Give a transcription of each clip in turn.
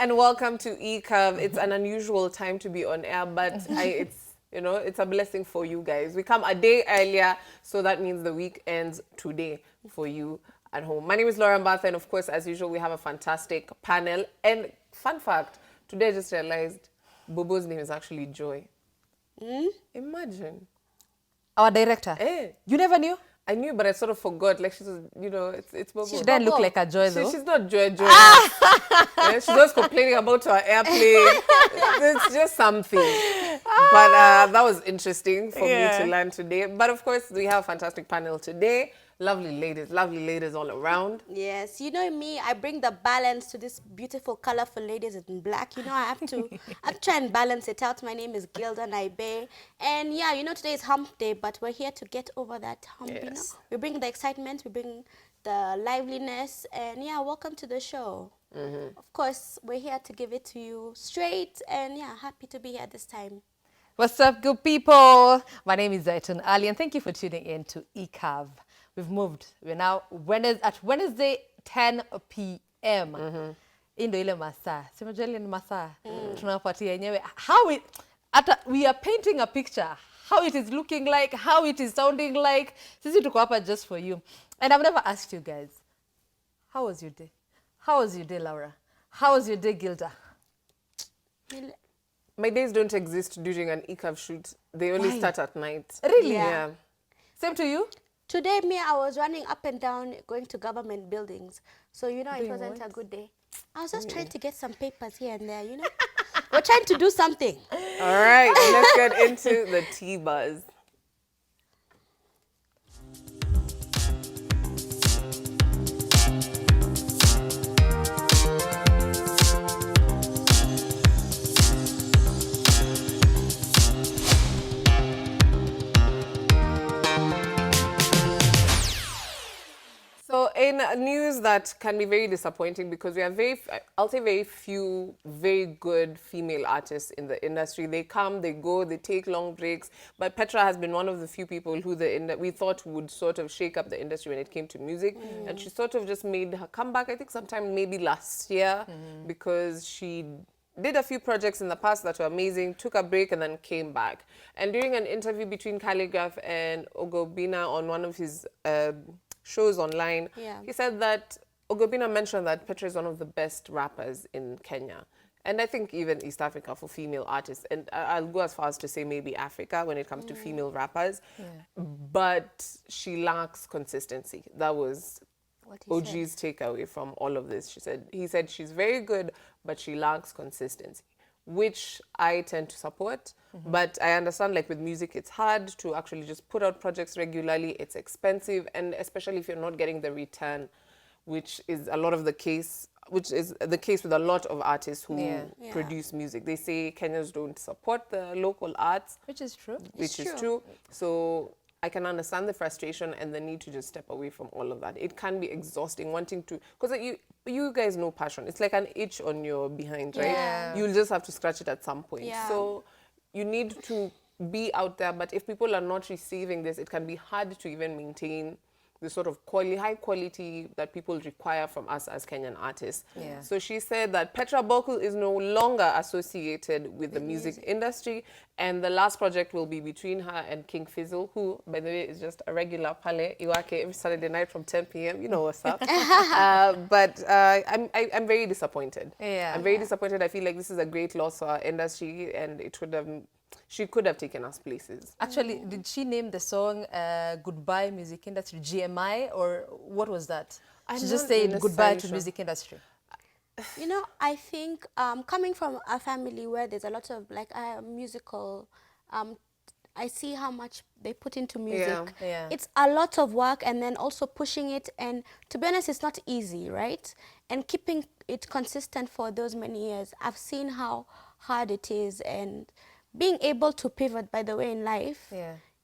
and welcome to eCurve. It's an unusual time to be on air, but it's a blessing for you guys. We come a day earlier, so that means the week ends today for you at home. My name is Laura Mbatha, and of course, as usual, we have a fantastic panel. And fun fact, today I just realized Bobo's name is actually Joy. Imagine. Our director. You never knew? I knew, but I sort of forgot. Like, she's, it's Bobo. She didn't look like a Joy, though. She's not Joy. She's always complaining about her airplane. It's just something. But that was interesting for me to learn today. But of course, we have a fantastic panel today. Lovely ladies all around. Yes, you know me, I bring the balance to this beautiful, colorful ladies in black. You know, I have to try and balance it out. My name is Gilda Naibe. And yeah, you know, today is hump day, but we're here to get over that hump, you know. We bring the excitement, we bring the liveliness, and yeah, welcome to the show. Of course, we're here to give it to you straight, and yeah, happy to be here this time. What's up, good people? My name is Zaitun Ali, and thank you for tuning in to eCurve. We've moved. We're now at Wednesday, 10 p.m. Indo ile masaa. Simajua ile masaa. Tunapatia yenyewe. We are painting a picture. How it is looking like, how it is sounding like. Sisi tuko hapa just for you. And I've never asked you guys, how was your day? How was your day, Laura? How was your day, Gilda? My days don't exist during an eCurve shoot. They only start at night. Really? Yeah. Same to you? Today, I was running up and down, going to government buildings. So, you know, it wasn't a good day. I was just trying to get some papers here and there, you know. We're trying to do something. All right, let's get into the tea buzz. So in news that can be very disappointing because we have very few very good female artists in the industry. They come, they go, they take long breaks. But Petra has been one of the few people who we thought would sort of shake up the industry when it came to music. And she sort of just made her comeback, I think sometime maybe last year, because she did a few projects in the past that were amazing, took a break and then came back. And during an interview between Calligraph and Ogobina on one of his shows online, he said that Ogobina mentioned that Petra is one of the best rappers in Kenya. And I think even East Africa for female artists. And I'll go as far as to say maybe Africa when it comes to female rappers. But she lacks consistency. That was OG's takeaway from all of this. He said she's very good, but she lacks consistency, which I tend to support. But I understand, like with music, it's hard to actually just put out projects regularly. It's expensive, and especially if you're not getting the return, which is a lot of the case, which is the case with a lot of artists who produce music. They say Kenyans don't support the local arts. Which is true. Which is true. So I can understand the frustration and the need to just step away from all of that. It can be exhausting wanting to, because you guys know passion. It's like an itch on your behind, right? Yeah. You'll just have to scratch it at some point. Yeah. So you need to be out there, but if people are not receiving this, it can be hard to even maintain the sort of high quality that people require from us as Kenyan artists. So she said that Petra Boku is no longer associated with the music industry, and the last project will be between her and King Fizzle, who, by the way, is just a regular Pale Iwake every Saturday night from 10 p.m. You know what's up. But I'm very disappointed. I'm very disappointed. I feel like this is a great loss for our industry, and she could have taken us places. Actually, did she name the song Goodbye Music Industry, GMI, or what was that? She just said goodbye to music industry. You know, I think coming from a family where there's a lot of like musical, I see how much they put into music. It's a lot of work, and then also pushing it. And to be honest, it's not easy, right? And keeping it consistent for those many years. I've seen how hard it is, and being able to pivot, by the way, in life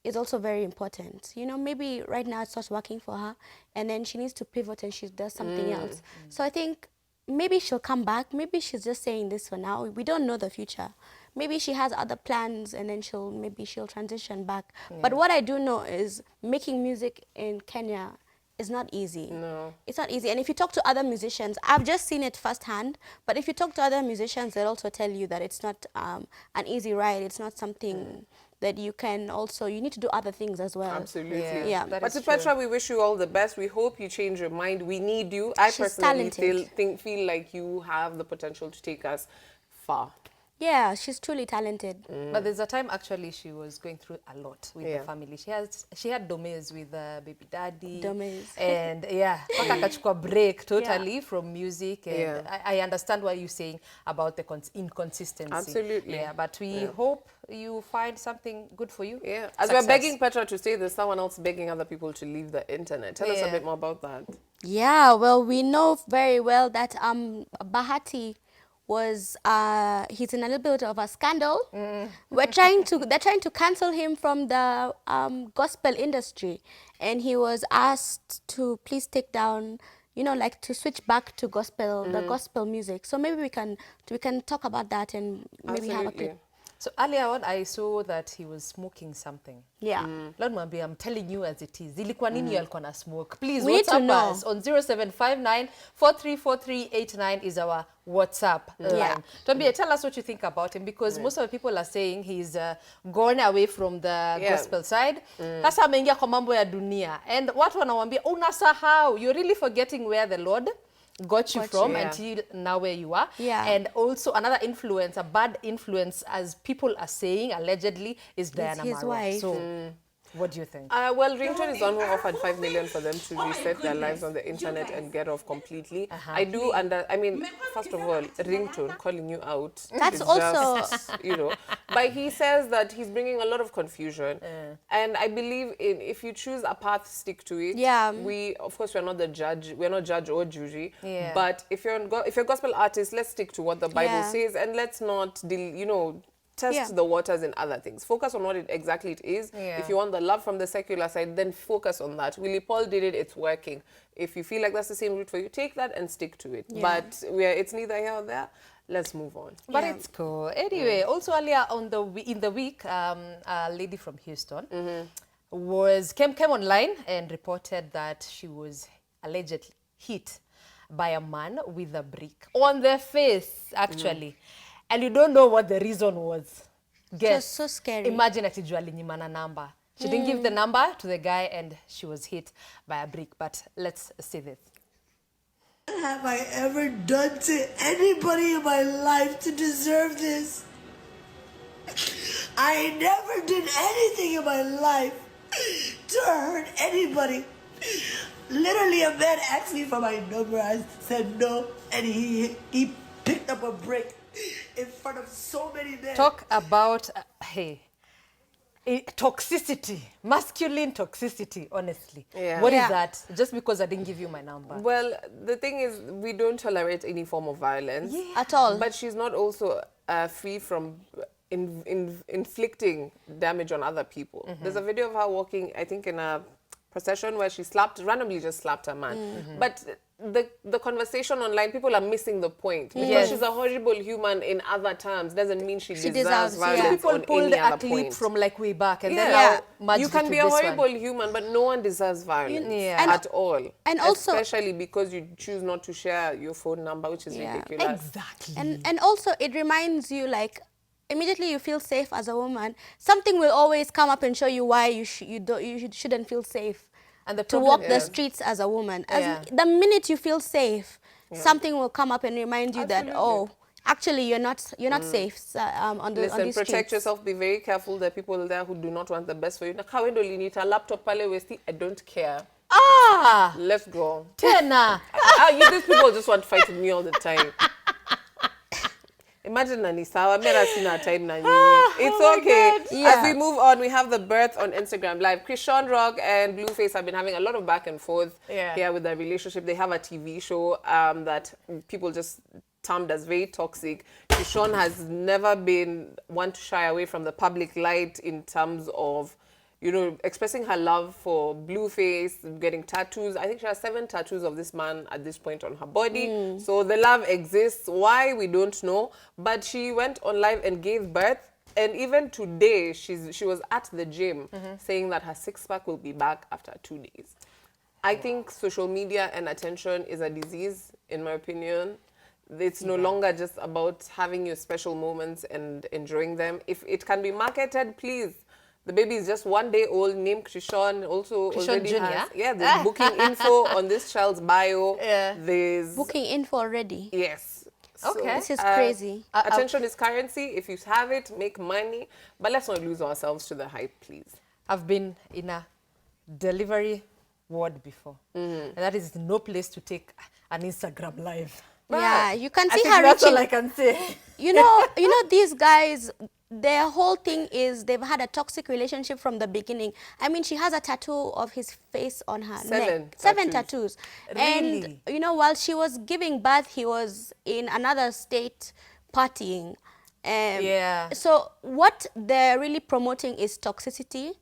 is also very important. You know, maybe right now it's not working for her, and then she needs to pivot and she does something else. So I think maybe she'll come back. Maybe she's just saying this for now. We don't know the future. Maybe she has other plans, and then she'll transition back. But what I do know is making music in Kenya is not easy. No. It's not easy. And if you talk to other musicians, I've just seen it firsthand, but if you talk to other musicians, they'll also tell you that it's not an easy ride. It's not something that you can also, you need to do other things as well. Absolutely. Yeah. But to Petra, we wish you all the best. We hope you change your mind. We need you. I personally feel like you have the potential to take us far. Yeah, she's truly talented. But there's a time actually she was going through a lot with the family. She had domains with baby daddy. Domains. And yeah, akachukua break totally from music. And I understand what you're saying about the inconsistency. Absolutely. Yeah, but we hope you find something good for you. Yeah. As we're begging Petra to stay, there's someone else begging other people to leave the internet. Tell us a bit more about that. Yeah, well, we know very well that Bahati was he's in a little bit of a scandal. They're trying to cancel him from the gospel industry, and he was asked to please take down, you know, like to switch back to gospel, the gospel music. So maybe we can talk about that and maybe have a clip. So earlier on, I saw that he was smoking something. Yeah. Lord Mwambi, I'm telling you as it is. Ilikuwa nini alikuwa na smoke? Please, We need to WhatsApp know. us on 0759-434389 is our WhatsApp line. Tuambie, tell us what you think about him, because most of the people are saying he's gone away from the gospel side. Sasa ameingia kwa mambo ya dunia. And watu wanawambia, unasahau, you're really forgetting where the Lord got you from until now where you are. And also another influence, a bad influence, as people are saying, allegedly, is Diana his Marwa. wife. So what do you think? Well, Ringtone is the one who offered 5 million for them to reset their lives on the internet and get off completely. I do I mean, first of all, Ringtone calling you out. That's also, you know, but he says that he's bringing a lot of confusion. And I believe if you choose a path, stick to it. Yeah. Of course, we're not the judge. We're not judge or jury. But if you're a gospel artist, let's stick to what the Bible says, and let's not, test the waters in other things. Focus on what exactly it is. If you want the love from the secular side, then focus on that. Willie Paul did it, it's working. If you feel like that's the same route for you, take that and stick to it. But it's neither here or there. Let's move on. But it's cool. Anyway, also earlier in the week, a lady from Houston came online and reported that she was allegedly hit by a man with a brick on the face, actually. And you don't know what the reason was. Guess. So scary. Imagine atijua alinyimana number. She didn't give the number to the guy and she was hit by a brick. But let's see this. What have I ever done to anybody in my life to deserve this? I never did anything in my life to hurt anybody. Literally, a man asked me for my number. I said no, and he picked up a brick in front of so many men. Talk about, toxicity, masculine toxicity, honestly. What is that? Just because I didn't give you my number. Well, the thing is, we don't tolerate any form of violence. At all. But she's not also free from inflicting damage on other people. There's a video of her walking, I think, in a procession where she randomly just slapped a man. But the conversation online, people are missing the point. Because she's a horrible human in other terms, doesn't mean she deserves violence People on pulled any a other clip point. from like way back and then now merged you can it be to a this horrible one. human, but no one deserves violence at all. And also, especially because you choose not to share your phone number, which is ridiculous. Exactly. And also, it reminds you, like, immediately you feel safe as a woman. Something will always come up and show you why you shouldn't feel safe. And to walk the streets as a woman. The minute you feel safe, something will come up and remind you that, oh, actually you're not safe on these Listen, protect streets. yourself. Be very careful. There are people there who do not want the best for you. A laptop pale westi, I don't care. Let's go. Tena. These people just want to fight with me all the time. Imagine Nanisawa, mera sina time na nyinyi. It's okay. As we move on, we have the birth on Instagram Live. Krishan Rock and Blueface have been having a lot of back and forth here with their relationship. They have a TV show that people just termed as very toxic. Krishan has never been one to shy away from the public light in terms of, expressing her love for Blueface, getting tattoos. I think she has 7 tattoos of this man at this point on her body. So the love exists. Why? We don't know. But she went on live and gave birth. And even today, she was at the gym saying that her 6-pack will be back after 2 days. I think social media and attention is a disease, in my opinion. It's no longer just about having your special moments and enjoying them. If it can be marketed, please. The baby is just 1 day old, named Krishon. Also, Krishon already Jr.? has, yeah, there's booking info on this child's bio. Yeah. There's Booking info already. yes. Okay. This is crazy. Attention is currency. If you have it, make money. But let's not lose ourselves to the hype, please. I've been in a delivery ward before. And that is no place to take an Instagram live. Yeah, you can I see think her that's all reaching. I can say. You know, these guys, their whole thing is they've had a toxic relationship from the beginning. I mean, she has a tattoo of his face on her neck. 7 tattoos. Really? And, while she was giving birth, he was in another state partying. Yeah. So what they're really promoting is toxicity.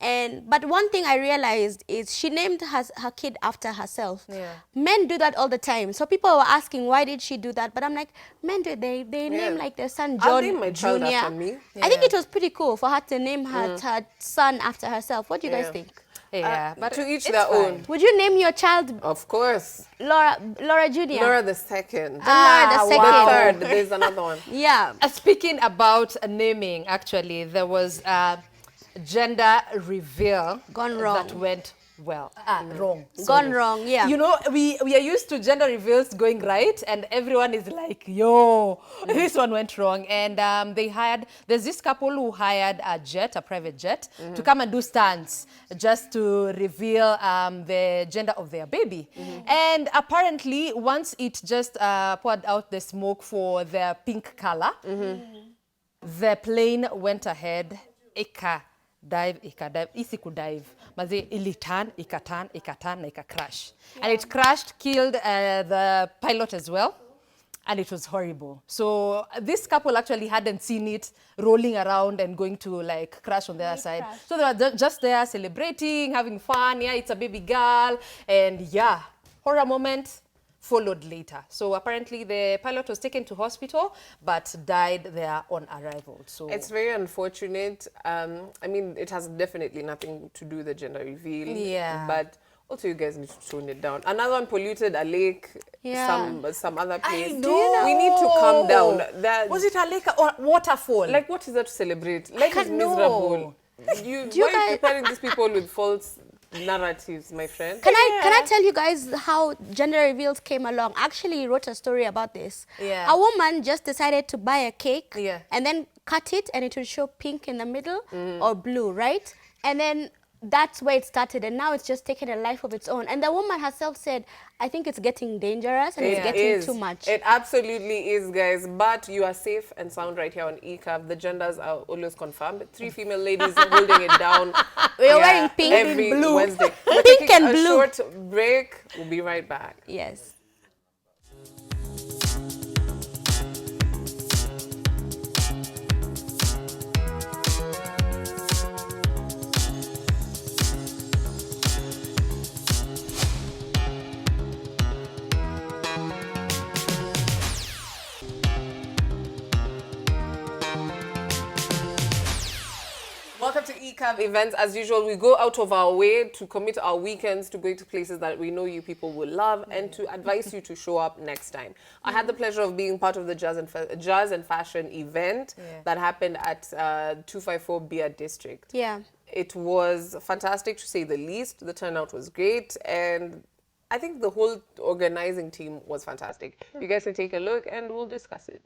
But one thing I realized is she named her kid after herself. Yeah. Men do that all the time. So people were asking, why did she do that? But I'm like, men do it. They name like their son I'll John name my child Jr. after me. I think it was pretty cool for her to name her son after herself. What do you guys think? Yeah, but to each it's their fine. own. Would you name your child Of course. Laura Jr.? Laura the second. Laura the second. The third. There's another one. Yeah. Speaking about naming, actually, there was a gender reveal Gone wrong. that went wrong. Gone wrong, yeah. You know, we are used to gender reveals going right, and everyone is like, yo, this one went wrong. And there's this couple who hired a private jet, to come and do stunts just to reveal the gender of their baby. And apparently, once it just poured out the smoke for their pink color, the plane went ahead, dive, isiku dive. Maze iliturn, ikatan, ika crash. And it crashed, killed the pilot as well. And it was horrible. So this couple actually hadn't seen it rolling around and going to like crash on their side. So they were just there celebrating, having fun. Yeah, it's a baby girl. And yeah, horror moment followed later. So apparently the pilot was taken to hospital, but died there on arrival. So it's very unfortunate. I mean, it has definitely nothing to do with the gender reveal. Yeah. But also, you guys need to tone it down. Another one polluted a lake, some other place. know. We need to calm down. Was it a lake or waterfall? Like, what is that to celebrate? Life is can't miserable. know. Why are you guys- preparing these people with false narratives, my friend? Can I tell you guys how gender reveals came along? I actually wrote a story about this. Yeah. A woman just decided to buy a cake Yeah. and then cut it, and it would show pink in the middle or blue, right? And then that's where it started, and now it's just taken a life of its own. And the woman herself said, I think it's getting dangerous and it's getting too much. It absolutely is, guys. But you are safe and sound right here on ECAV. The genders are always confirmed. 3 female ladies holding it down. We're wearing pink every and blue. Wednesday. We're Pink taking and a blue. short break. We'll be right back. Yes. Welcome to ECAV events. As usual, we go out of our way to commit our weekends to going to places that we know you people will love and to advise you to show up next time. I had the pleasure of being part of the jazz and fashion event that happened at 254 Beer District. Yeah. It was fantastic, to say the least. The turnout was great, and I think the whole organizing team was fantastic. You guys can take a look and we'll discuss it.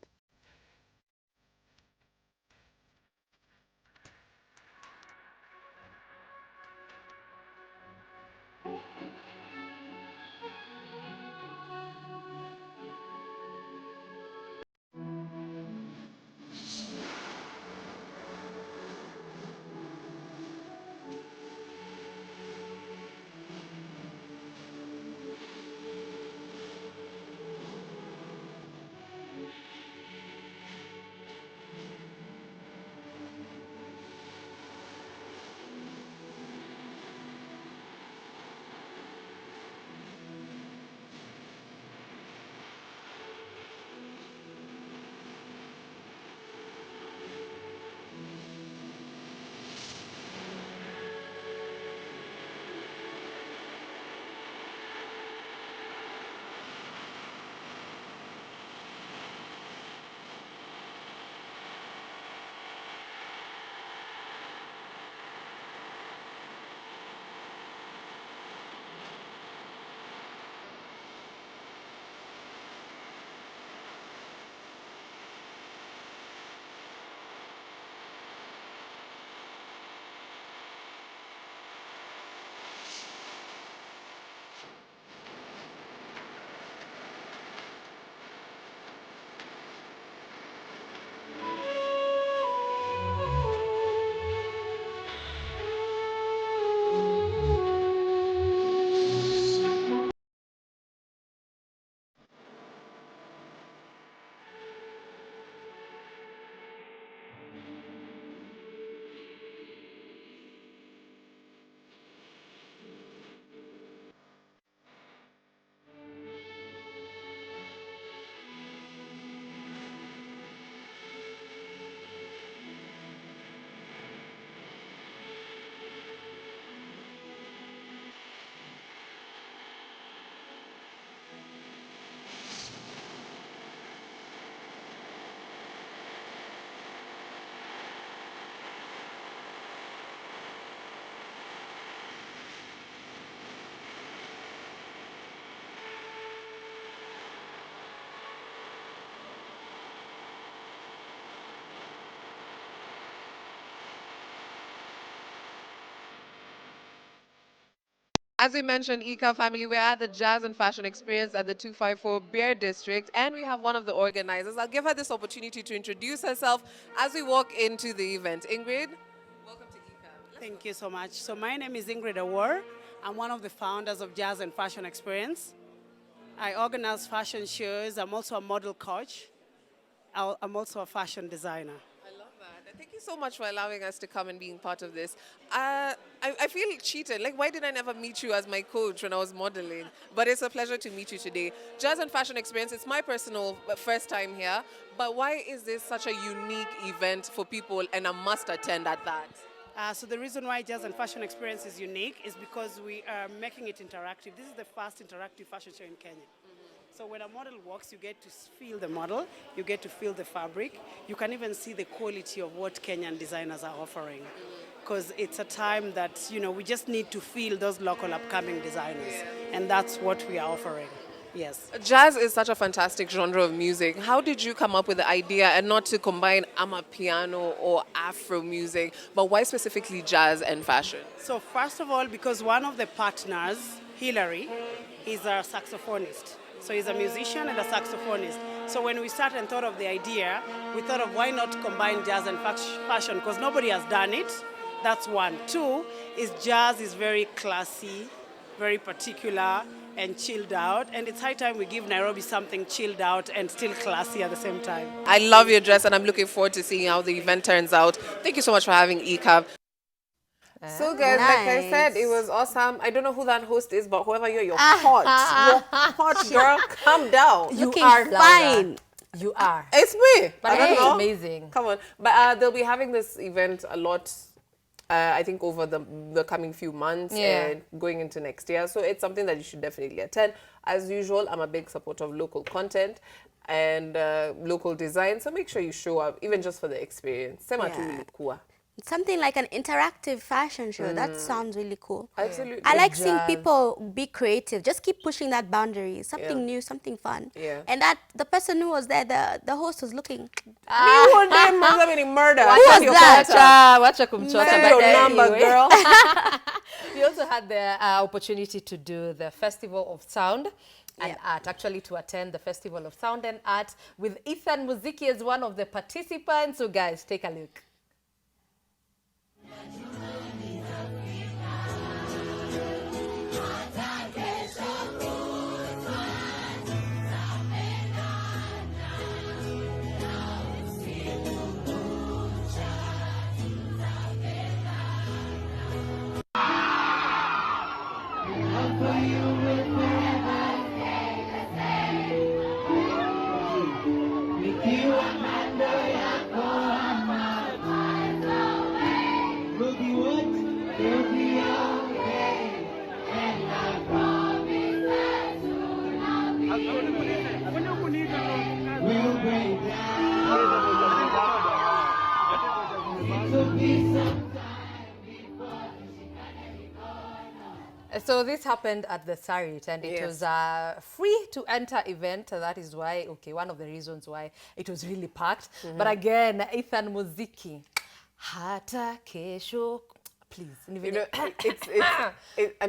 As we mentioned, Ika family, we're at the Jazz and Fashion Experience at the 254 Beer District, and we have one of the organizers. I'll give her this opportunity to introduce herself as we walk into the event. Ingrid, welcome to Ika. Thank you so much. So my name is Ingrid Awar. I'm one of the founders of Jazz and Fashion Experience. I organize fashion shows. I'm also a model coach. I'm also a fashion designer. I love that. And thank you so much for allowing us to come and being part of this. I feel cheated. Like, why did I never meet you as my coach when I was modeling? But it's a pleasure to meet you today. Jazz and Fashion Experience, it's my personal first time here. But why is this such a unique event for people and a must attend at that? So the reason why Jazz and Fashion Experience is unique is because we are making it interactive. This is the first interactive fashion show in Kenya. So when a model walks, you get to feel the model, you get to feel the fabric, you can even see the quality of what Kenyan designers are offering. Because it's a time that, we just need to feel those local upcoming designers. And that's what we are offering. Yes. Jazz is such a fantastic genre of music. How did you come up with the idea and not to combine amapiano or Afro music, but why specifically jazz and fashion? So first of all, because one of the partners, Hillary, is a saxophonist. So he's a musician and a saxophonist. So when we started and thought of the idea, we thought of why not combine jazz and fashion, because nobody has done it. That's one. Two, is jazz is very classy, very particular, and chilled out. And it's high time we give Nairobi something chilled out and still classy at the same time. I love your dress and I'm looking forward to seeing how the event turns out. Thank you so much for having ECAV. So guys, like I said, it was awesome. I don't know who that host is, but whoever you're hot. You're hot, girl. Calm down. You are fine. You are. It's me. But I don't know. amazing. Come on. But they'll be having this event a lot, I think, over the coming few months and going into next year. So it's something that you should definitely attend. As usual, I'm a big supporter of local content and local design. So make sure you show up, even just for the experience. Sema tu ilikuwa. Something like an interactive fashion show. That sounds really cool. Absolutely. I like seeing people be creative. Just keep pushing that boundary. Something new, something fun. Yeah. And that the person who was there, the host was looking. Murder. Who was that? Wacha kumchota. Send your number, girl. We also had the opportunity to do the Festival of Sound and Art, actually to attend the Festival of Sound and Art with Ethan Muziki as one of the participants. So guys, take a look. So this happened at the Sarit and it was a free to enter event. That is why, one of the reasons why it was really packed. But again, Ethan Muziki, hata kesho, please. I'm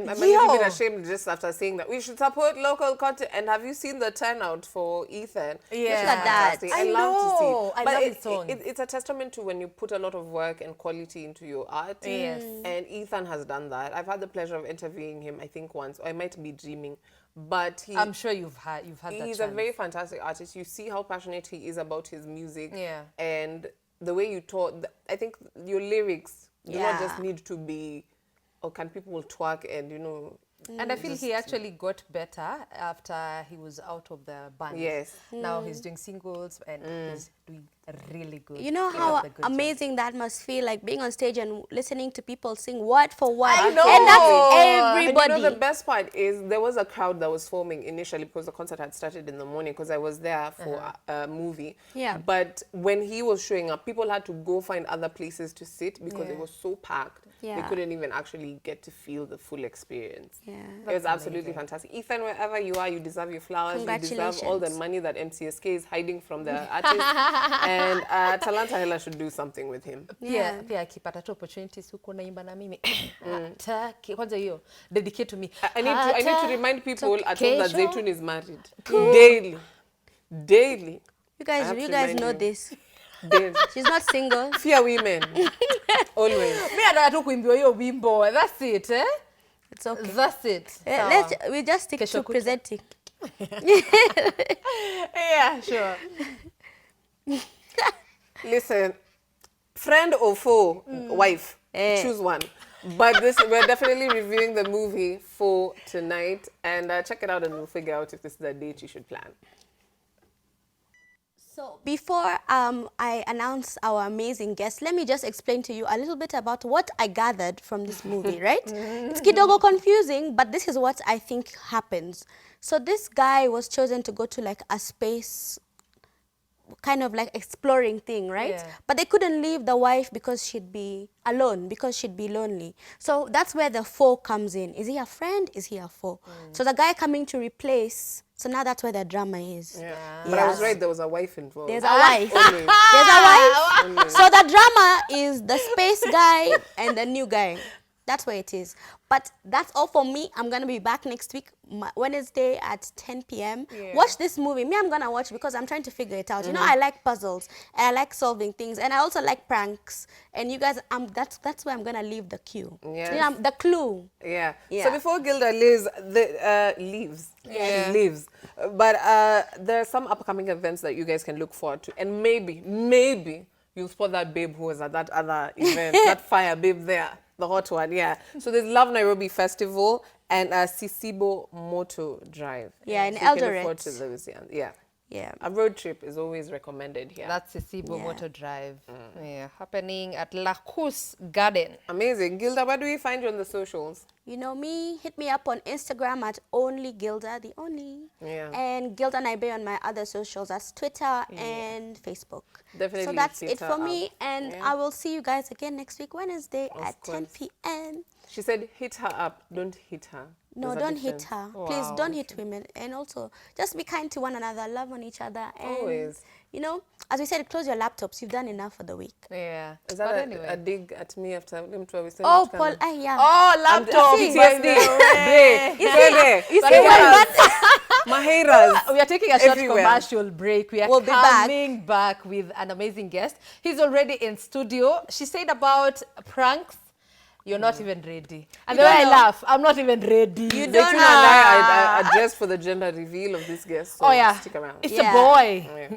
a little bit ashamed just after saying that. We should support local content. And have you seen the turnout for Ethan? Yeah. I love to see it. I love his songs. It's a testament to when you put a lot of work and quality into your art. Yes. And Ethan has done that. I've had the pleasure of interviewing him, I think, once. Or I might be dreaming. But I'm sure you've had that he's chance. a very fantastic artist. You see how passionate he is about his music. Yeah. And the way you taught, I think your lyrics do not just need to be, or can people twerk and, And I feel he actually got better after he was out of the band. Yes. Now he's doing singles and he's doing really good. You know how amazing that must feel, like being on stage and listening to people sing word for word. I know. And that's everybody. And the best part is there was a crowd that was forming initially because the concert had started in the morning because I was there for a movie. Yeah. But when he was showing up, people had to go find other places to sit because it was so packed. Yeah. They couldn't even actually get to feel the full experience. Yeah. It was absolutely fantastic. Ethan, wherever you are, you deserve your flowers. You deserve all the money that MCSK is hiding from the artists. And Talanta Hela should do something with him. Pia akipata tu opportunities huko naimba na mimi. Kwanza hiyo dedicate to me. I need to remind people at home that Zaytun is married. Daily. You guys know this. Daily. She's not single. Fear women. Always. Mimi nataka tu kuimbiwa hiyo wimbo. That's it, eh? It's okay. That's it. We just stick to presenting. Yeah, sure. Listen, friend or foe, wife, choose one. But we're definitely reviewing the movie for tonight, and check it out and we'll figure out if this is a date you should plan. So before I announce our amazing guest, let me just explain to you a little bit about what I gathered from this movie, right? It's kidogo confusing, but this is what I think happens. So this guy was chosen to go to like a space kind of like exploring thing, right? Yeah. But they couldn't leave the wife because she'd be alone, because she'd be lonely. So that's where the foe comes in. Is he a friend? Is he a foe? So the guy coming to replace, so now that's where the drama is. Yeah. But I was right, there was a wife involved. There's a wife. Always. There's a wife. So the drama is the space guy and the new guy. That's where it is. But that's all for me. I'm going to be back next week, Wednesday at 10 p.m. Yeah. Watch this movie. Me, I'm going to watch because I'm trying to figure it out. You know, I like puzzles. And I like solving things. And I also like pranks. And you guys, that's where I'm going to leave the cue. Yes. You know, the clue. Yeah. Yeah. So before Gilda leaves, but there are some upcoming events that you guys can look forward to. And maybe you'll spot that babe who was at that other event, that fire babe there. The hot one, yeah. So there's Love Nairobi Festival and Sisibo Moto Drive. Yeah, in so you can look Eldoret. forward to those, yeah. Yeah. A road trip is always recommended here. That's Sisibo Yeah. Motor Drive. Yeah, happening at Lacus Garden. Amazing. Gilda, where do we find you on the socials? You know me, hit me up on Instagram at onlygilda, the only. Yeah. And Gilda Naibe on my other socials, that's Twitter and Facebook. Definitely So that's hit it her for me, up. and Yeah. I will see you guys again next week, Wednesday Of at 10 course. p.m. She said hit her up, don't hit her. No, There's a don't hit difference. her. Please don't hit women. And also, just be kind to one another, love on each other. And, Always. you know, as we said, close your laptops. You've done enough for the week. Yeah. Is But that anyway. a dig at me after them 12? Oh, Paul, yeah. Oh, laptop. PTSD. You see what Mahiras. We are taking a short Everywhere. commercial break. We are We'll be back. coming back with an amazing guest. He's already in studio. She said about pranks, you're not even ready. And the way I laugh, I'm not even ready. You Zaytun don't and know. I dressed for the gender reveal of this guest, so Oh, yeah. stick around. It's Yeah. a boy. Yeah.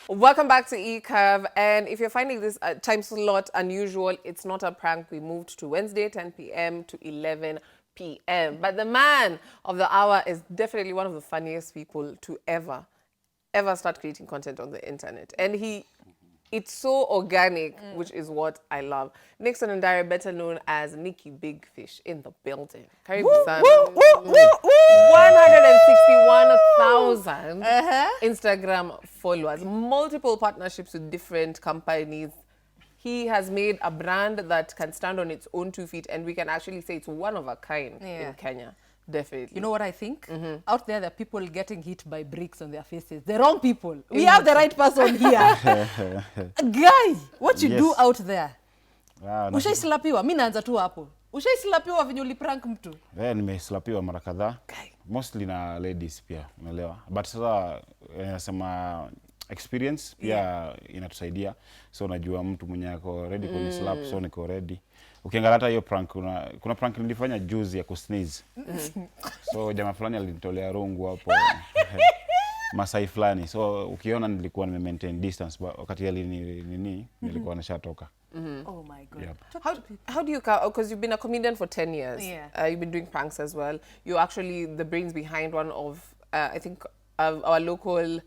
Welcome back to eCurve, and if you're finding this time slot unusual, it's not a prank. We moved to Wednesday, 10 p.m. to 11 p.m. But the man of the hour is definitely one of the funniest people to ever start creating content on the internet. And it's so organic, which is what I love. Nixon and Dara, better known as Nikki Big Fish, in the building. Karibu sana. 161,000 Instagram followers, multiple partnerships with different companies. He has made a brand that can stand on its own 2 feet, and we can actually say it's one of a kind in Kenya. Definitely. You know what I think? Out there are people getting hit by bricks on their faces. The wrong people. We have the right person here. Guy, what you do out there? Ushaislapiwa? Mimi naanza tu hapo. Ushaislapiwa venye uliprank mtu? Nimeslapiwa mara kadhaa. Mostly na ladies pia, unaelewa. But sasa nasema experience pia inatusaidia. So unajua mtu mwenye ako ready kuni slap, so niko ready. Ukiangalia hata hiyo prank, kuna prank nilifanya juzi ya kusneeze. So jamaa fulani alinitolea rungu hapo. Masai fulani. So ukiona nilikuwa maintain distance, but wakati nilikuwa nashatoka. Oh my God. Yep. How do you, because you've been a comedian for 10 years. Yeah. You've been doing pranks as well. You're actually the brains behind one of, I think, our local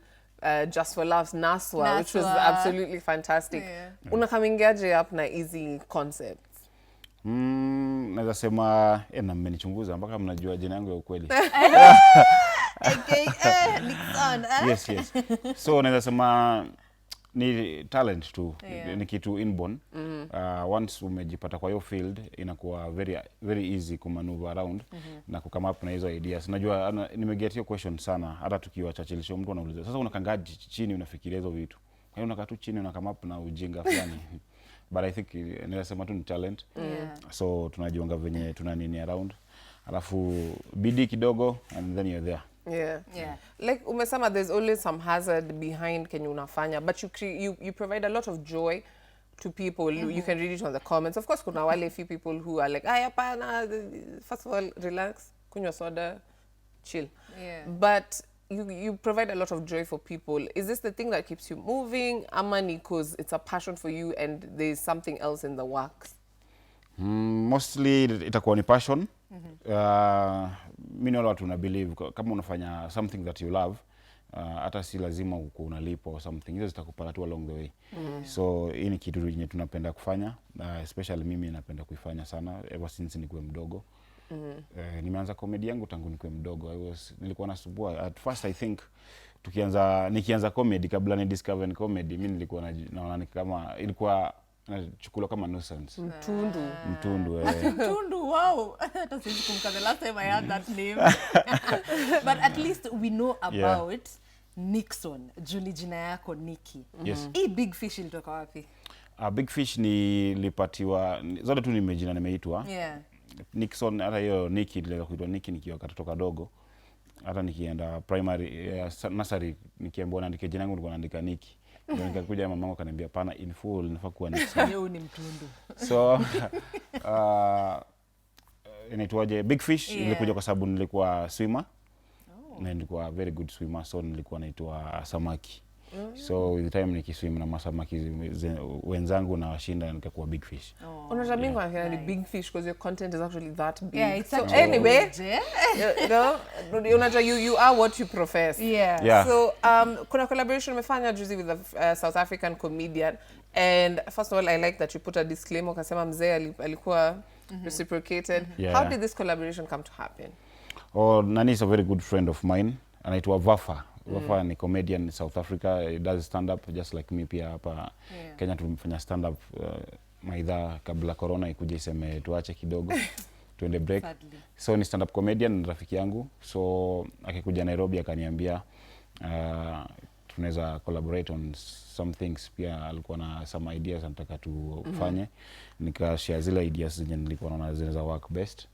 Just for Laughs, Naswa, which was absolutely fantastic. Yeah. Unakamingiaje up na easy concepts? Naweza sema na mmenichunguza mpaka mnajua jina yangu ya ukweli. Nixon. Yes. So naweza sema ni talent tu, ni kitu inborn. Once umejipata kwa hiyo field inakuwa very easy kumaneuver around na kukama up na hizo ideas. Najua nimeget hiyo question sana, hata tukiwa Churchill show mtu anauliza sasa unakangaje chini unafikiria hizo vitu. Kwa hiyo unakaa tu chini unakama up na ujinga fulani. But I think ninasema tu ni talent. So tunajiunga venye tuna nini around. Alafu bidii kidogo and then you're there. Yeah. Like umesema there's always some hazard behind kenye unafanya, but you provide a lot of joy to people. You can read it on the comments. Of course kuna wale few people who are like, hapana, first of all relax, kunywa soda, chill. But you provide a lot of joy for people. Is this the thing that keeps you moving? Amani, because it's a passion for you and there's something else in the works? Mostly itakuwa ni passion. Mimi watu na believe kama unafanya something that you love, hata si lazima unalipo or something, hizo zitakupata tu along the way. So hii ni kitu yenye tunapenda kufanya, especially mimi napenda kuifanya sana ever since nikuwe mdogo. Nimeanza comedy yangu tangu nikuwe mdogo. Nilikuwa nasubua at first, I think nikianza comedy, kabla ni discover comedy, mimi nilikuwa naona kama ilikuwa nachukuliwa kama nuisance. Mtundu. Mtundu, wow. Hata siwezi kumbuka the last time I heard that name. But at least we know about Nixon. Juni jina yako Nikki. Yes. Hii Big Fish ilitoka wapi? Big Fish nilipatiwa, zote tu nimejina nimeitwa. Nixon, hata hiyo Nikki niliweza kuitwa Nikki nikiwa katoto kadogo. Hata nikienda primary, nursery, nikiambiwa naandike jina yangu nilikuwa naandika Nikki. Nikakuja mamangu akaniambia pana in full nafaa kuwa Nixon. Leo ni mtundu. So inaitwaje Big Fish ilikuja kwa sababu nilikuwa swimmer. Na nilikuwa very good swimmer, so nilikuwa naitwa samaki. So with the time nikiswim na masamaki wenzangu na washinda nikakuwa Big Fish. Unajua mimi kwa ni Big Fish because your content is actually that big. Yeah, it's so anyway, unajua you are what you profess. So kuna collaboration umefanya juzi with a South African comedian, and first of all I like that you put a disclaimer ukasema mzee alikuwa reciprocated. How did this collaboration come to happen? Nani is a very good friend of mine, anaitwa Vafa. Vafa ni comedian in South Africa. He does stand up just like me pia hapa Kenya. Tumefanya stand up maidha kabla corona ikuje iseme tuache kidogo tuende break. So ni stand up comedian, rafiki yangu. So akikuja Nairobi akaniambia tunaweza collaborate on some things. Pia alikuwa na some ideas anataka tufanye. Nikashare zile ideas zenye nilikuwa naona zinaweza work best.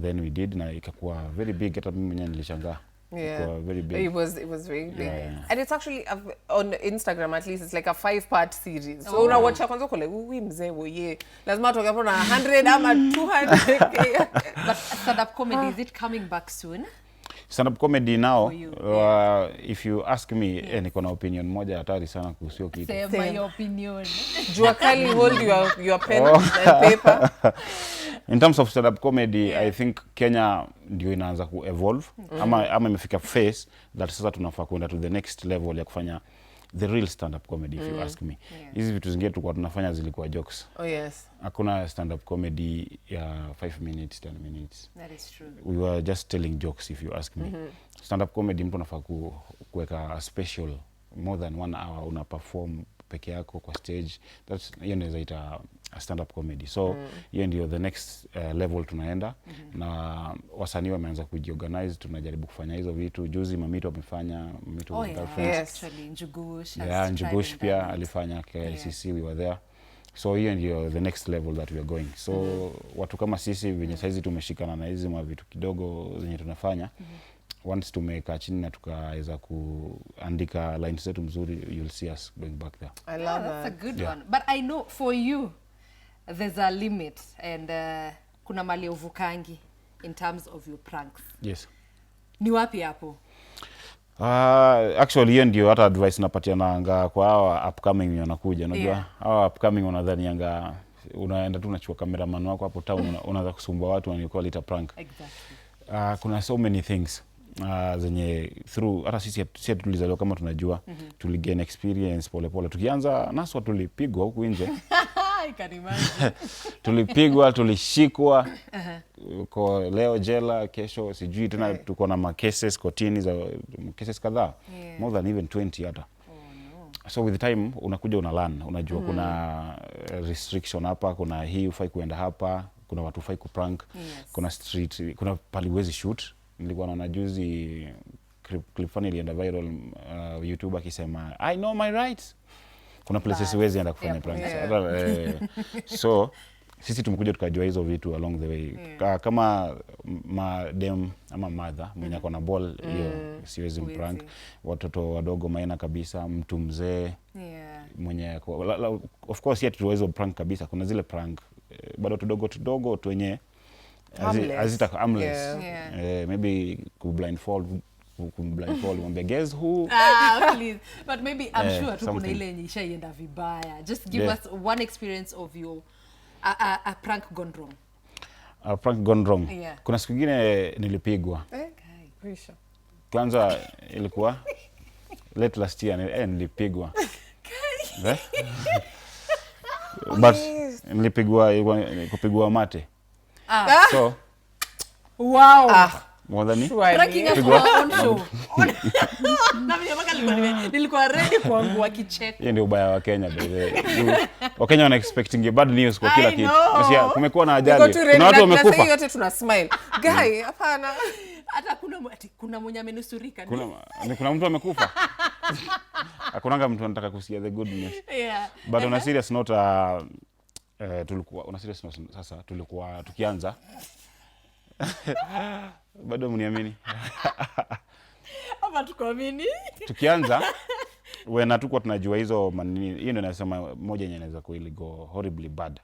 Then we did, na ikakuwa very big. Hata mimi mwenyewe nilishangaa. Very big. It was very big. And it's actually on Instagram, at least it's like a 5-part series. So una watch kwanza uko like huyu mzee woye lazima toke hapo na 100 ama 200. But stand up comedy, is it coming back soon? Stand up comedy now, if you ask me, niko na opinion moja hatari sana kuhusu kitu. Sema your opinion. Jua kali, hold your pen and paper. In terms of stand up comedy, I think Kenya ndio inaanza ku evolve ama imefika phase that sasa tunafaa kwenda to the next level ya kufanya the real stand up comedy, if you ask me. Hizi vitu zingine tulikuwa tunafanya zilikuwa jokes. Hakuna stand up comedy ya 5 minutes 10 minutes. That is true. We were just telling jokes, if you ask me. Stand up comedy mtu anafaa kuweka a special more than 1 hour, una perform peke yako kwa stage. That's hiyo inaweza ita stand up comedy. So hiyo ndio the next level tunaenda. Na wasanii wameanza kujiorganize, tunajaribu kufanya hizo vitu. Juzi Mamito amefanya actually Njugush pia alifanya KLCC, we were there. So hiyo ndio the next level that we are going. So watu kama sisi venye saizi tumeshikana na hizi vitu kidogo zenye tunafanya, once tumekaa chini na tukaweza kuandika lines zetu mzuri, you'll see us going back there. I love that's a good one. But I know for you there's a limit, and kuna mali uvukangi in terms of your pranks. Yes. Ni wapi hapo? Actually hiyo ndio hata advice napatiana kwa hawa upcoming wanakuja. Unajua hawa upcoming wanadhanianga unaenda tu unachukua cameraman wako hapo town unaanza kusumbua watu na call it a prank. Exactly. Kuna so many things zenye through hata sisi tulizaliwa kama tunajua, tuligain experience pole pole. Tukianza naswa tulipigwa huku nje. I can imagine. Tulipigwa, tulishikwa. Kwa leo jela, kesho sijui tena tuko na makeses kotini za cases kadhaa. More than even 20 hata. So with the time unakuja unalearn, unajua kuna restriction hapa, kuna hii ufai kuenda hapa, kuna watu ufai kuprank, kuna street, kuna paliwezi shoot. Nilikuwa naona juzi clip funny ilienda viral, YouTuber akisema I know my rights. Kuna places huwezi enda kufanya pranks. So sisi tumekuja tukajua hizo vitu along the way. Kama madem ama mother mwenye ako na ball hiyo siwezi mprank. Watoto wadogo maina kabisa, mtu mzee mwenye of course yet tuwezo prank kabisa. Kuna zile prank bado tudogo tu wenye azita harmless. Maybe blindfold mwambie guess who. Please. But maybe I'm sure tu kuna ile yenye ishaienda vibaya. Just give us one experience of your a prank gone wrong. A prank gone wrong. Kuna siku nyingine nilipigwa. Kwanza ilikuwa late last year nilipigwa. But nilipigwa mate. So wow. More than Pranking us on show. Na mimi mpaka nilikuwa ready kuangua kicheko. Hiyo ndio ubaya wa Kenya by the way. Wakenya wana expecting bad news kwa kila kitu. Sasa kumekuwa na ajali. Kuna watu wamekufa. Sasa yote tuna smile. Guy, hapana. Hata kuna mwenye amenusurika. Kuna mtu amekufa. Hakunanga mtu anataka kusikia the good news. But on a serious note tulikuwa tukianza bado mniamini. Hapa tukuamini. Tukianza when hatukuwa tunajua hizo manini, hiyo ndio nasema moja yenye inaweza kuili go horribly bad.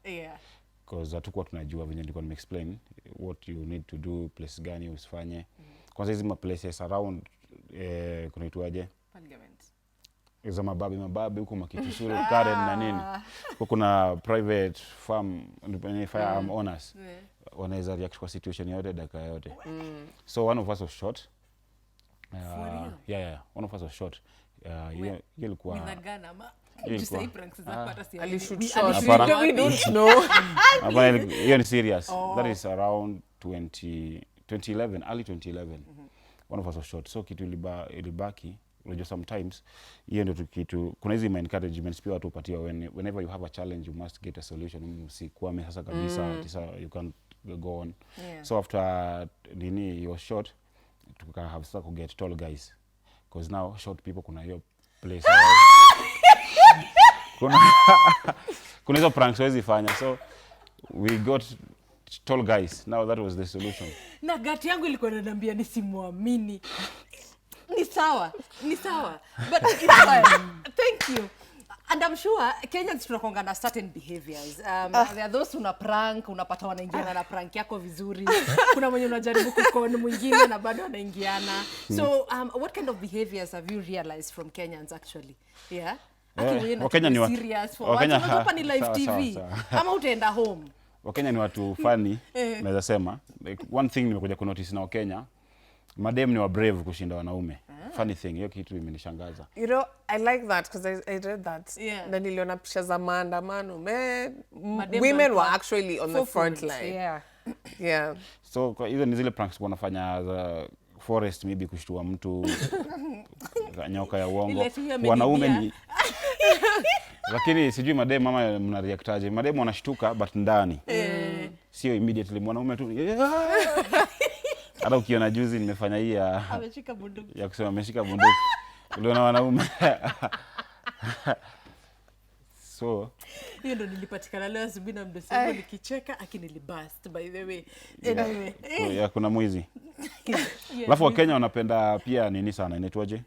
Because hatukuwa tunajua venye nilikuwa explain what you need to do, place gani usifanye. Kwanza hizo ma places around kunaitwaje? Parliament. Hizo mababi huko Makitusuru, Karen na nini. Kuna private farm firearm owners. Wanaweza react kwa situation yote dakika yote. So one of us was shot. One of us was shot. Ilikuwa Minagana ma just pranks za hata si we don't know. Hiyo ni serious. That is around 2011, early 2011. One of us was shot. So kitu ilibaki, unajua sometimes hiyo ndio kitu, kuna hizi encouragements pia watu upatiwa whenever you have a challenge you must get a solution. Msikwame sasa kabisa, you can't go on. So after he was shot, tuka have to get tall guys, because now short people kuna hiyo place kuna hizo pranks wezi fanya, so we got tall guys. Now that was the solution. Na gati yangu ilikuwa inaniambia nisimwamini. Ni sawa. But it's fine. Thank you. And I'm sure Kenyans tunakonga na certain behaviors. There are those una prank, unapata wanaingiana na prank yako vizuri. Kuna mwenye unajaribu kukona mwingine na bado wanaingiana. So what kind of behaviors have you realized from Kenyans actually? Wakenya ni serious for Wakenya hapa ni live TV. Ama utaenda home. Wakenya ni watu funny, naweza sema. Like one thing nimekuja ku notice na Wakenya, madem ni wa brave kushinda wanaume. Funny thing, hiyo kitu imenishangaza. You know, I like that because I read that. Na niliona picha za maandamano. Women were actually on the front line. Yeah. So kwa hizo ni zile pranks wanafanya za forest, maybe kushtua mtu nyoka ya uongo. Wanaume ni lakini sijui madem mama mna reactaje. Madem wanashtuka but ndani. Sio immediately, mwanaume tu. Hata ukiona juzi nimefanya hii ameshika bunduki. Ya kusema ameshika bunduki. Uliona wanaume. So hiyo ndo nilipatikana leo asubuhi na mdomo nikicheka akinilibust by the way. Anyway. Kuna mwizi. Alafu Wakenya wanapenda pia nini sana inaitwaje?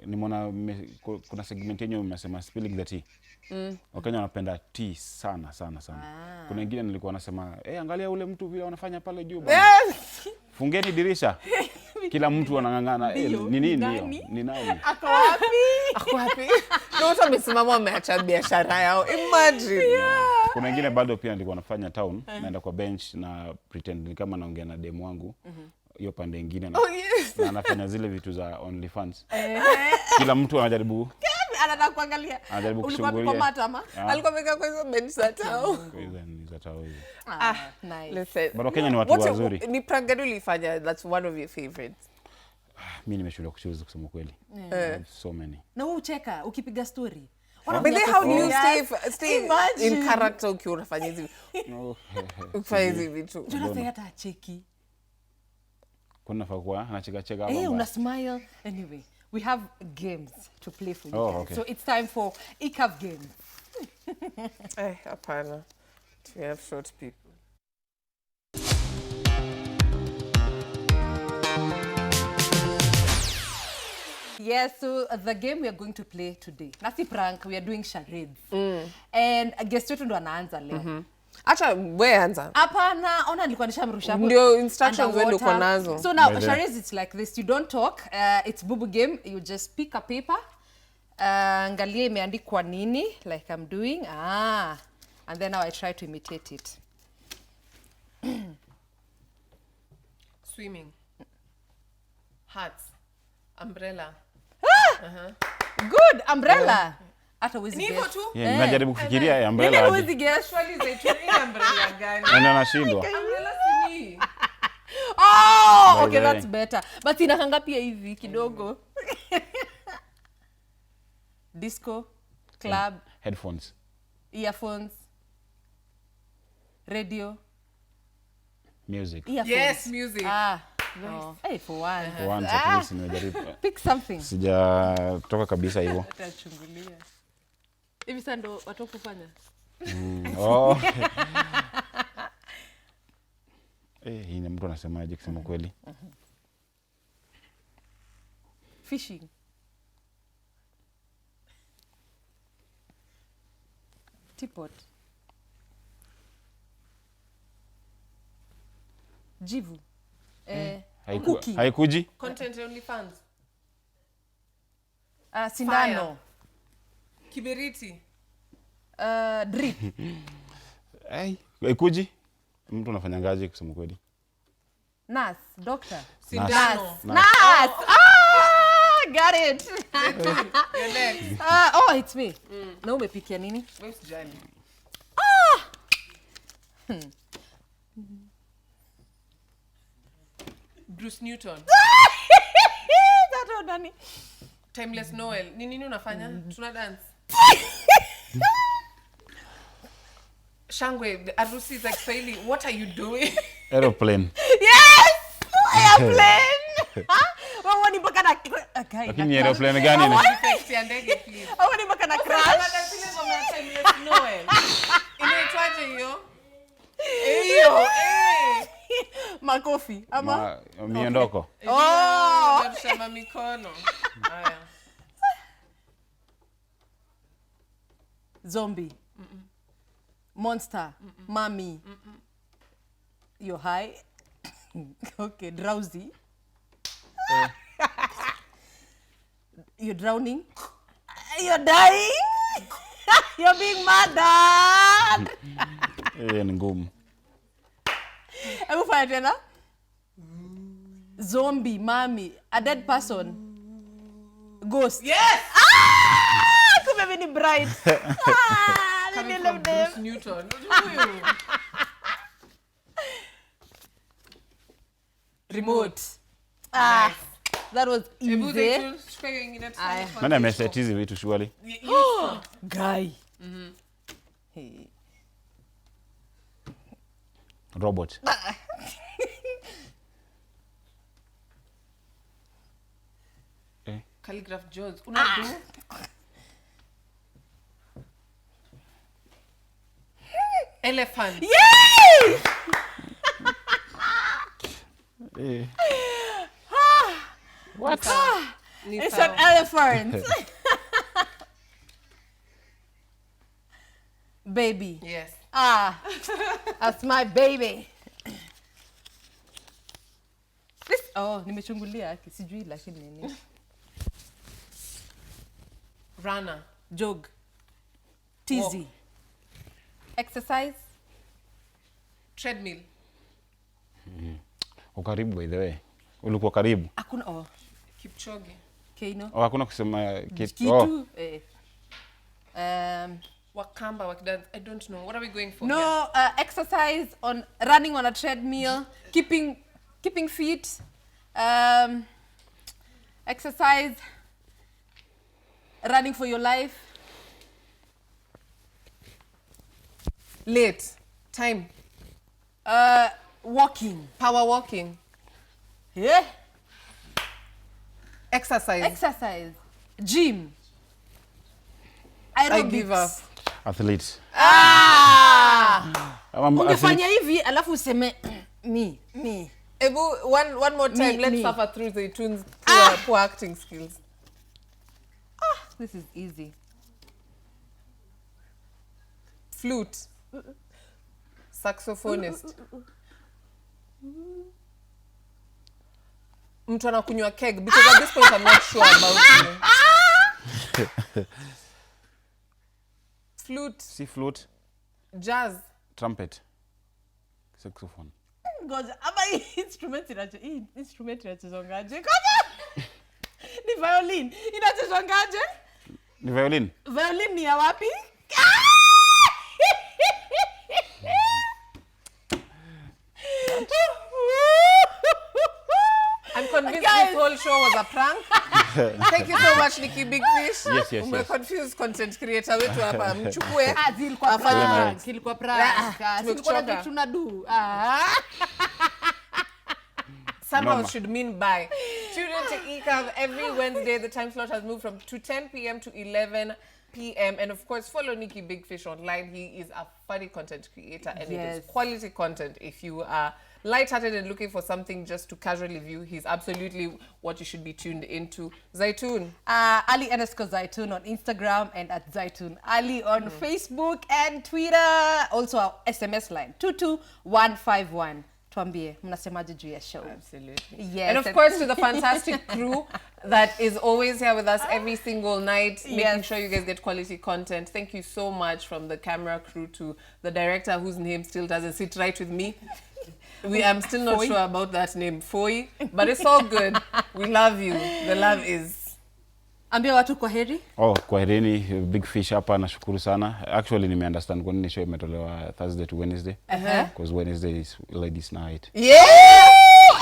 Nimeona kuna segment yenyewe umesema spilling the tea. Wakenya wanapenda tea sana. Kuna wengine nilikuwa nasema angalia ule mtu vile wanafanya pale juu bwana. Fungeni dirisha. Kila mtu anangangana ni nini hiyo? Ni nani? Ako wapi? Ndio wamesimama wameacha biashara yao. Imagine. Kuna wengine bado pia nilikuwa nafanya town, naenda kwa bench na pretend ni kama naongea na demu wangu. Hiyo pande nyingine na anafanya zile vitu za OnlyFans. Kila mtu anajaribu anataka kuangalia. Ulikuwa kwa mata ama? Alikuwa ameka kwa hizo bench za tao. Hizo za tao hizo. Nice. Listen. But Kenya ni watu wazuri. Ni prank gani ulifanya that's one of your favorites? Mimi nimeshindwa kuchoose kusema kweli. So many. Na wewe ucheka ukipiga story. But then how do you stay in character ukiwa unafanya hizi? Ukifanya hizi vitu. Jonathan hata acheki. Kuna fakwa anacheka hapa. Una smile. Anyway, we have games to play for you guys. Okay. So it's time for ICAV games. Hapana. We have short people. Yes, so the game we are going to play today. Nasi prank, we are doing charades. And guest wetu ndo anaanza leo. Acha wewe anza. Hapana, ona nilikuwa nishamrusha hapo. Ndio instructions wewe uko nazo. So now charades it's like this, you don't talk. It's bubu game. You just pick a paper. Angalia imeandikwa nini like I'm doing. And then now I try to imitate it. Swimming. Hats. Umbrella. Good, umbrella. Hata uwezi Ni hivyo guess. tu? Najaribu kufikiria umbrella. Nini uwezi guess? Actually zaituni umbrella gani? Ndio nashindwa. Umbrella si ni. Oh, okay, that's better. But inakanga pia hivi kidogo. Disco, club, Headphones. earphones, radio, Music. earphones. Yes, music. No. Hey, for one. For once at least nimejaribu. Pick something. Sijatoka kabisa hivyo. Tutachungulia. Hivi sasa ndo watu kufanya. Hii ni mtu anasemaje kusema kweli? Fishing. Teapot. Jivu. Cooking. Haikuji? Content only fans. Sindano. Kiberiti. Drip. Haikuji? Mtu anafanya ngaje kusema kweli? Nurse, doctor. Sindano. Nurse. Got it. Your next. It's me. Na umepikia nini? Wewe sijali. Bruce Newton. That nani? Timeless Noel. Ni nini unafanya? Tuna dance. Shangwe, arusi za Kiswahili. What are you doing? Aeroplane. Yes! Airplane! Wewe ni mpaka na Lakini aeroplane gani ni? Effect ya ndege please. wewe ni mpaka na crash. Baada zile ngoma ya Timeless Noel. Inaitwaje hiyo? Hiyo. Makofi ama Miondoko. Shamba mikono. Haya. zombie. Monster. Mommy. You're high. Okay, drowsy. You're drowning. You're dying. You're being murdered. Ni ngumu. Hebu fanya tena. Zombie, mommy, a dead person. Ghost. Yes! Kumbe mimi ni bright. Coming from Bruce Newton. Huyu. Remote. That was easy. Nani ameset hizi vitu surely? Guy. Hey. Robot. Calligraph Jones. Unadu? Elephant. Yay! What? It's an elephant. Baby. Yes. That's my baby. This, nimechungulia sijui lakini nini. Runner. Jog. Tizzy. Walk. Exercise. Treadmill. Ukaribu by the way. Ulikuwa karibu. Hakuna Kipchoge. Keino. Oh, hakuna kusema Kitu. Oh, Wakamba, I don't know. What are we going for? No, exercise on running on a treadmill, keeping fit, exercise, running for your life. Late. Time. Walking. Power walking. Yeah. Exercise. Exercise. Gym. I give up. athlete. Ungefanya hivi alafu useme me. Ebu, one more time. Let's me. suffer through the tunes poor acting skills. This is easy. Flute. Saxophonist. Mtu anakunywa keg, because at this point I'm not sure about you. Flute. Si flute, Jazz. trumpet, saxophone. Ngoja, ama hii instrument inachezwangaje? Kama ni violin. Inachezwangaje? Ni violin? Violin ni ya wapi? I'm convinced this whole show was a prank. Thank you so much, Nikki Big Fish. Yes. Confused content creator wetu hapa. Mchukue. Zilikuwa prank. Zilikuwa prank. Zilikuwa Tumechoka. tunadu. Somehow Norma. should mean bye. Tune in to ECAV every Wednesday. The time slot has moved from 10 p.m. to 11 p.m. And of course, follow Nikki Big Fish online. He is a funny content creator and it is quality content. If you are lighthearted and looking for something just to casually view, he's absolutely what you should be tuned into. Zaitun. Ali_Zaitun on Instagram and at Zaitun Ali on Facebook and Twitter. Also our SMS line 22151. Tuambie, mnasemaje juu ya show? Absolutely. Yes. And of course to the fantastic crew that is always here with us every single night, making sure you guys get quality content. Thank you so much, from the camera crew to the director whose name still doesn't sit right with me. I'm still not sure about that name, Foy, but it's all good. We love you. The love is. Ambia watu kwaheri. Kwaherini, Big Fish hapa, nashukuru sana. Actually nimeunderstand kwa nini show imetolewa Thursday to Wednesday. Because Wednesday is ladies night. Yeah!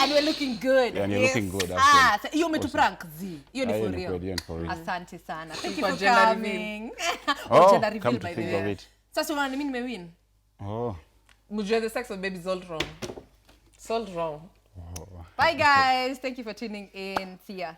And we're looking good. Yeah, and you're looking good actually. Hiyo umetuprank zi. Hiyo ni for real. Hiyo ni for real. Asante sana. Thank you For for gender coming. Come Gender reveal, to by the think way. of it. Sasa unaona mimi nimewin. Mujue, the sex of baby is all wrong. It's all wrong. Bye guys. Thank you for tuning in. See ya.